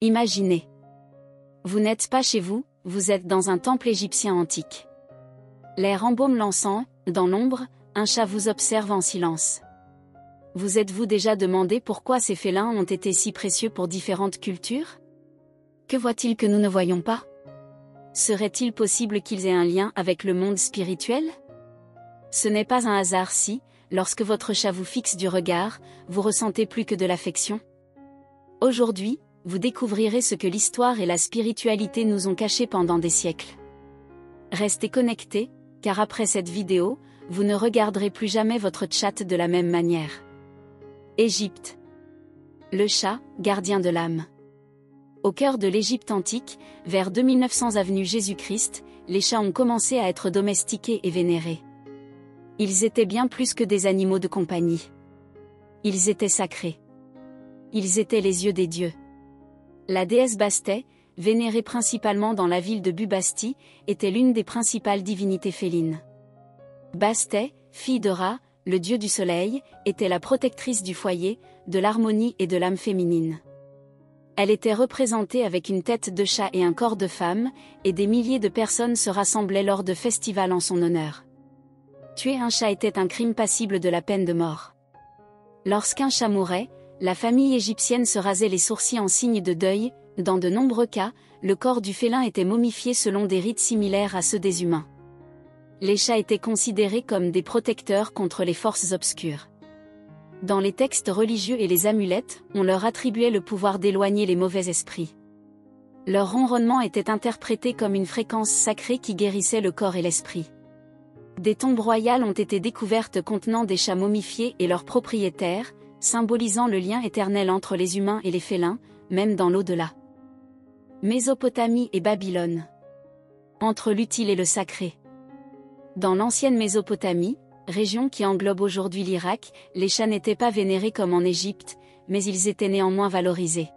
Imaginez. Vous n'êtes pas chez vous, vous êtes dans un temple égyptien antique. L'air embaume l'encens, dans l'ombre, un chat vous observe en silence. Vous êtes-vous déjà demandé pourquoi ces félins ont été si précieux pour différentes cultures? Que voient-ils que nous ne voyons pas? Serait-il possible qu'ils aient un lien avec le monde spirituel? Ce n'est pas un hasard si, lorsque votre chat vous fixe du regard, vous ressentez plus que de l'affection. Aujourd'hui, vous découvrirez ce que l'histoire et la spiritualité nous ont caché pendant des siècles. Restez connectés, car après cette vidéo, vous ne regarderez plus jamais votre chat de la même manière. Égypte. Le chat, gardien de l'âme. Au cœur de l'Égypte antique, vers 2900 avenue Jésus-Christ, les chats ont commencé à être domestiqués et vénérés. Ils étaient bien plus que des animaux de compagnie. Ils étaient sacrés. Ils étaient les yeux des dieux. La déesse Bastet, vénérée principalement dans la ville de Bubastis, était l'une des principales divinités félines. Bastet, fille de Ra, le dieu du soleil, était la protectrice du foyer, de l'harmonie et de l'âme féminine. Elle était représentée avec une tête de chat et un corps de femme, et des milliers de personnes se rassemblaient lors de festivals en son honneur. Tuer un chat était un crime passible de la peine de mort. Lorsqu'un chat mourait, la famille égyptienne se rasait les sourcils en signe de deuil. Dans de nombreux cas, le corps du félin était momifié selon des rites similaires à ceux des humains. Les chats étaient considérés comme des protecteurs contre les forces obscures. Dans les textes religieux et les amulettes, on leur attribuait le pouvoir d'éloigner les mauvais esprits. Leur ronronnement était interprété comme une fréquence sacrée qui guérissait le corps et l'esprit. Des tombes royales ont été découvertes contenant des chats momifiés et leurs propriétaires, symbolisant le lien éternel entre les humains et les félins, même dans l'au-delà. Mésopotamie et Babylone. Entre l'utile et le sacré. Dans l'ancienne Mésopotamie, région qui englobe aujourd'hui l'Irak, les chats n'étaient pas vénérés comme en Égypte, mais ils étaient néanmoins valorisés.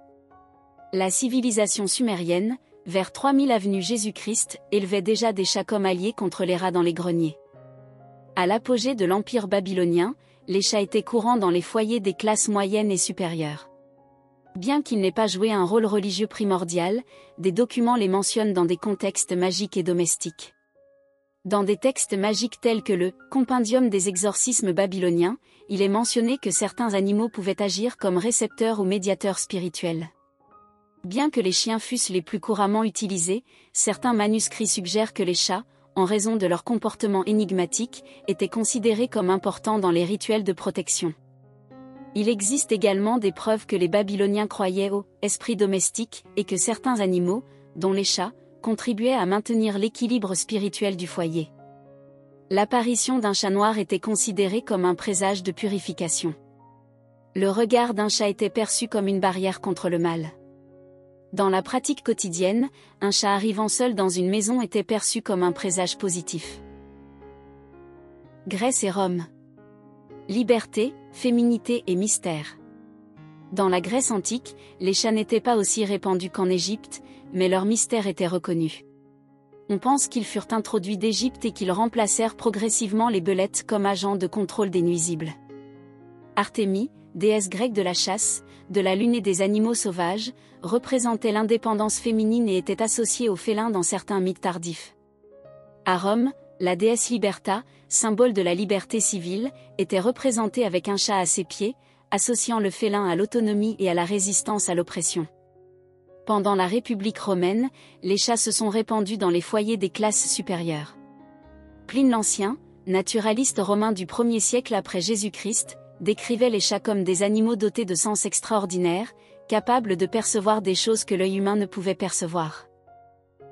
La civilisation sumérienne, vers 3000 avenue Jésus-Christ, élevait déjà des chats comme alliés contre les rats dans les greniers. À l'apogée de l'Empire babylonien, les chats étaient courants dans les foyers des classes moyennes et supérieures. Bien qu'ils n'aient pas joué un rôle religieux primordial, des documents les mentionnent dans des contextes magiques et domestiques. Dans des textes magiques tels que le « Compendium des exorcismes babyloniens », il est mentionné que certains animaux pouvaient agir comme récepteurs ou médiateurs spirituels. Bien que les chiens fussent les plus couramment utilisés, certains manuscrits suggèrent que les chats, en raison de leur comportement énigmatique, étaient considérés comme importants dans les rituels de protection. Il existe également des preuves que les Babyloniens croyaient au « esprit domestique » et que certains animaux, dont les chats, contribuaient à maintenir l'équilibre spirituel du foyer. L'apparition d'un chat noir était considérée comme un présage de purification. Le regard d'un chat était perçu comme une barrière contre le mal. Dans la pratique quotidienne, un chat arrivant seul dans une maison était perçu comme un présage positif. Grèce et Rome. Liberté, féminité et mystère. Dans la Grèce antique, les chats n'étaient pas aussi répandus qu'en Égypte, mais leur mystère était reconnu. On pense qu'ils furent introduits d'Égypte et qu'ils remplacèrent progressivement les belettes comme agents de contrôle des nuisibles. Artémis, déesse grecque de la chasse, de la lune et des animaux sauvages, représentait l'indépendance féminine et était associée aux félins dans certains mythes tardifs. À Rome, la déesse Liberta, symbole de la liberté civile, était représentée avec un chat à ses pieds, associant le félin à l'autonomie et à la résistance à l'oppression. Pendant la République romaine, les chats se sont répandus dans les foyers des classes supérieures. Pline l'Ancien, naturaliste romain du 1er siècle après Jésus-Christ, décrivait les chats comme des animaux dotés de sens extraordinaires, capables de percevoir des choses que l'œil humain ne pouvait percevoir.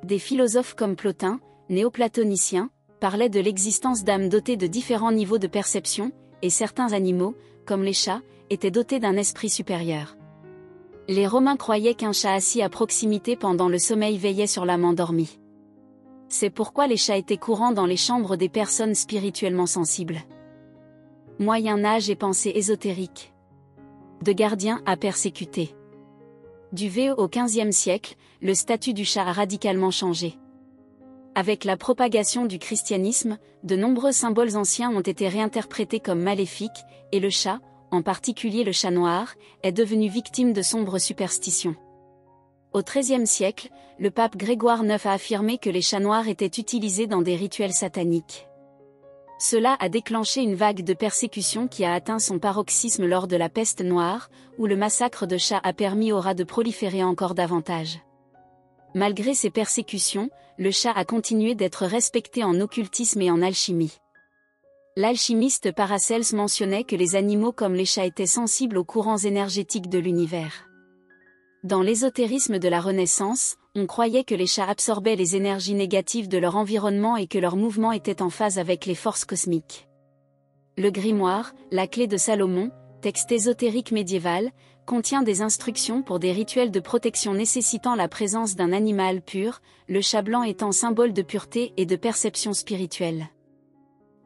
Des philosophes comme Plotin, néoplatonicien, parlaient de l'existence d'âmes dotées de différents niveaux de perception, et certains animaux, comme les chats, étaient dotés d'un esprit supérieur. Les Romains croyaient qu'un chat assis à proximité pendant le sommeil veillait sur l'âme endormie. C'est pourquoi les chats étaient courants dans les chambres des personnes spirituellement sensibles. Moyen-Âge et pensée ésotérique. De gardien à persécuté. Du VE au XVe siècle, le statut du chat a radicalement changé. Avec la propagation du christianisme, de nombreux symboles anciens ont été réinterprétés comme maléfiques, et le chat, en particulier le chat noir, est devenu victime de sombres superstitions. Au XIIIe siècle, le pape Grégoire IX a affirmé que les chats noirs étaient utilisés dans des rituels sataniques. Cela a déclenché une vague de persécution qui a atteint son paroxysme lors de la peste noire, où le massacre de chats a permis aux rats de proliférer encore davantage. Malgré ces persécutions, le chat a continué d'être respecté en occultisme et en alchimie. L'alchimiste Paracels mentionnait que les animaux comme les chats étaient sensibles aux courants énergétiques de l'univers. Dans l'ésotérisme de la Renaissance, on croyait que les chats absorbaient les énergies négatives de leur environnement et que leurs mouvements étaient en phase avec les forces cosmiques. Le grimoire, la clé de Salomon, texte ésotérique médiéval, contient des instructions pour des rituels de protection nécessitant la présence d'un animal pur, le chat blanc étant symbole de pureté et de perception spirituelle.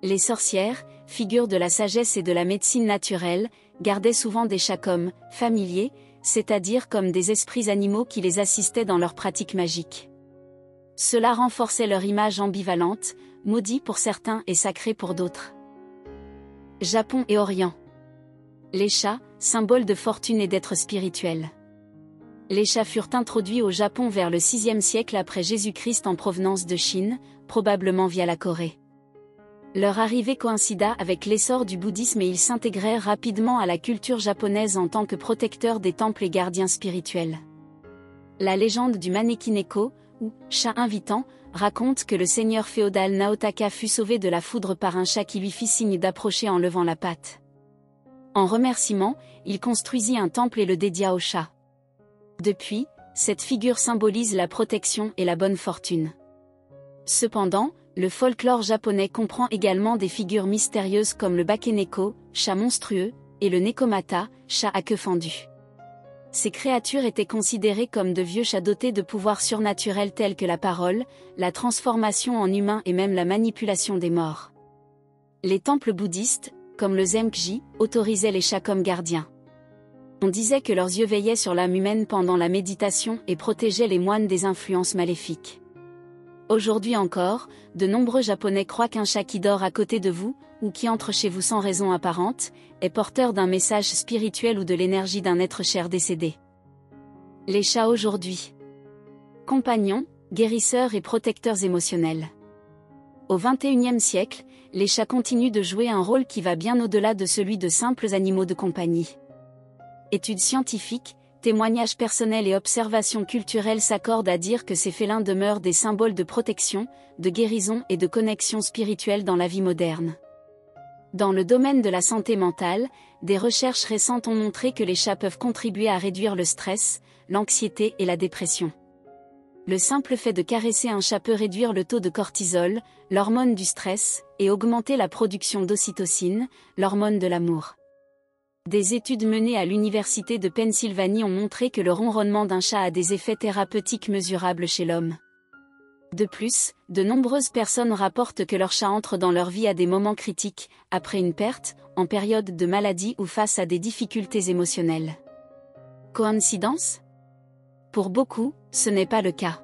Les sorcières, figures de la sagesse et de la médecine naturelle, gardaient souvent des chats comme « familiers », c'est-à-dire comme des esprits animaux qui les assistaient dans leurs pratiques magiques. Cela renforçait leur image ambivalente, maudit pour certains et sacré pour d'autres. Japon et Orient. Les chats, symbole de fortune et d'être spirituel. Les chats furent introduits au Japon vers le VIe siècle après Jésus-Christ en provenance de Chine, probablement via la Corée. Leur arrivée coïncida avec l'essor du bouddhisme et ils s'intégrèrent rapidement à la culture japonaise en tant que protecteurs des temples et gardiens spirituels. La légende du Maneki-neko, ou chat invitant, raconte que le seigneur féodal Naotaka fut sauvé de la foudre par un chat qui lui fit signe d'approcher en levant la patte. En remerciement, il construisit un temple et le dédia au chat. Depuis, cette figure symbolise la protection et la bonne fortune. Cependant, le folklore japonais comprend également des figures mystérieuses comme le bakeneko, chat monstrueux, et le nekomata, chat à queue fendue. Ces créatures étaient considérées comme de vieux chats dotés de pouvoirs surnaturels tels que la parole, la transformation en humain et même la manipulation des morts. Les temples bouddhistes, comme le Zemkji, autorisaient les chats comme gardiens. On disait que leurs yeux veillaient sur l'âme humaine pendant la méditation et protégeaient les moines des influences maléfiques. Aujourd'hui encore, de nombreux Japonais croient qu'un chat qui dort à côté de vous, ou qui entre chez vous sans raison apparente, est porteur d'un message spirituel ou de l'énergie d'un être cher décédé. Les chats aujourd'hui. Compagnons, guérisseurs et protecteurs émotionnels. Au XXIe siècle, les chats continuent de jouer un rôle qui va bien au-delà de celui de simples animaux de compagnie. Études scientifiques, témoignages personnels et observations culturelles s'accordent à dire que ces félins demeurent des symboles de protection, de guérison et de connexion spirituelle dans la vie moderne. Dans le domaine de la santé mentale, des recherches récentes ont montré que les chats peuvent contribuer à réduire le stress, l'anxiété et la dépression. Le simple fait de caresser un chat peut réduire le taux de cortisol, l'hormone du stress, et augmenter la production d'ocytocine, l'hormone de l'amour. Des études menées à l'Université de Pennsylvanie ont montré que le ronronnement d'un chat a des effets thérapeutiques mesurables chez l'homme. De plus, de nombreuses personnes rapportent que leur chat entre dans leur vie à des moments critiques, après une perte, en période de maladie ou face à des difficultés émotionnelles. Coïncidence ? Pour beaucoup, ce n'est pas le cas.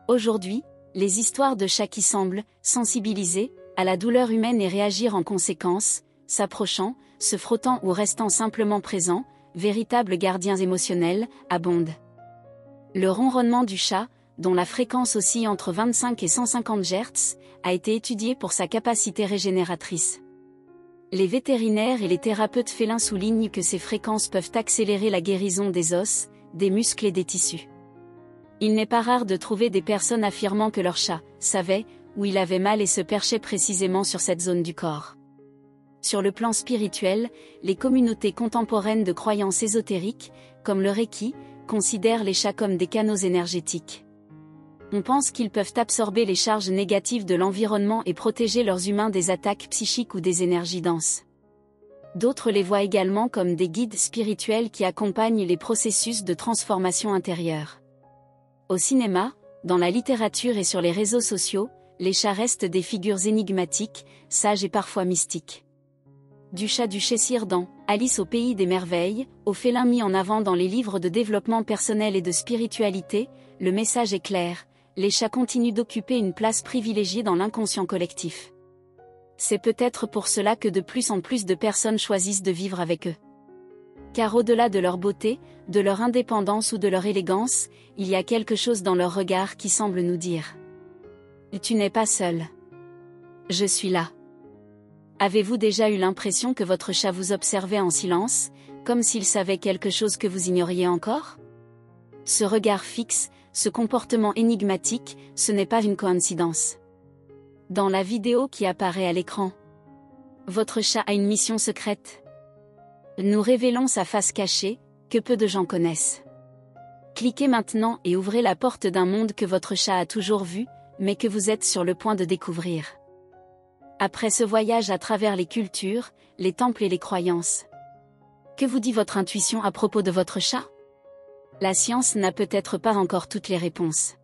Aujourd'hui, les histoires de chats qui semblent sensibiliser à la douleur humaine et réagir en conséquence, s'approchant, se frottant ou restant simplement présents, véritables gardiens émotionnels, abondent. Le ronronnement du chat, dont la fréquence oscille entre 25 et 150 Hz, a été étudié pour sa capacité régénératrice. Les vétérinaires et les thérapeutes félins soulignent que ces fréquences peuvent accélérer la guérison des os, des muscles et des tissus. Il n'est pas rare de trouver des personnes affirmant que leur chat savait où il avait mal et se perchait précisément sur cette zone du corps. Sur le plan spirituel, les communautés contemporaines de croyances ésotériques, comme le Reiki, considèrent les chats comme des canaux énergétiques. On pense qu'ils peuvent absorber les charges négatives de l'environnement et protéger leurs humains des attaques psychiques ou des énergies denses. D'autres les voient également comme des guides spirituels qui accompagnent les processus de transformation intérieure. Au cinéma, dans la littérature et sur les réseaux sociaux, les chats restent des figures énigmatiques, sages et parfois mystiques. Du chat du Cheshire dans Alice au pays des merveilles, au félin mis en avant dans les livres de développement personnel et de spiritualité, le message est clair, les chats continuent d'occuper une place privilégiée dans l'inconscient collectif. C'est peut-être pour cela que de plus en plus de personnes choisissent de vivre avec eux. Car au-delà de leur beauté, de leur indépendance ou de leur élégance, il y a quelque chose dans leur regard qui semble nous dire « Tu n'es pas seul. Je suis là ». Avez-vous déjà eu l'impression que votre chat vous observait en silence, comme s'il savait quelque chose que vous ignoriez encore? Ce regard fixe, ce comportement énigmatique, ce n'est pas une coïncidence. Dans la vidéo qui apparaît à l'écran, votre chat a une mission secrète. Nous révélons sa face cachée, que peu de gens connaissent. Cliquez maintenant et ouvrez la porte d'un monde que votre chat a toujours vu, mais que vous êtes sur le point de découvrir. Après ce voyage à travers les cultures, les temples et les croyances, que vous dit votre intuition à propos de votre chat? La science n'a peut-être pas encore toutes les réponses.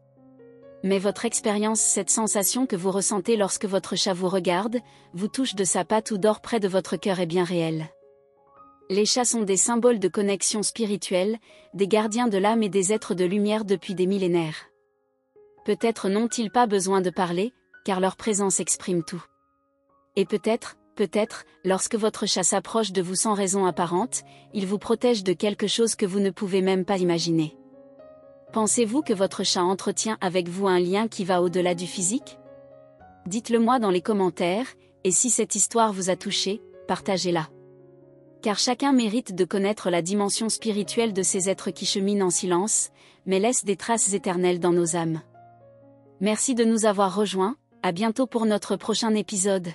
Mais votre expérience, cette sensation que vous ressentez lorsque votre chat vous regarde, vous touche de sa patte ou dort près de votre cœur est bien réelle. Les chats sont des symboles de connexion spirituelle, des gardiens de l'âme et des êtres de lumière depuis des millénaires. Peut-être n'ont-ils pas besoin de parler, car leur présence exprime tout. Et peut-être, lorsque votre chat s'approche de vous sans raison apparente, il vous protège de quelque chose que vous ne pouvez même pas imaginer. Pensez-vous que votre chat entretient avec vous un lien qui va au-delà du physique? Dites-le moi dans les commentaires, et si cette histoire vous a touché, partagez-la. Car chacun mérite de connaître la dimension spirituelle de ces êtres qui cheminent en silence, mais laissent des traces éternelles dans nos âmes. Merci de nous avoir rejoints, à bientôt pour notre prochain épisode.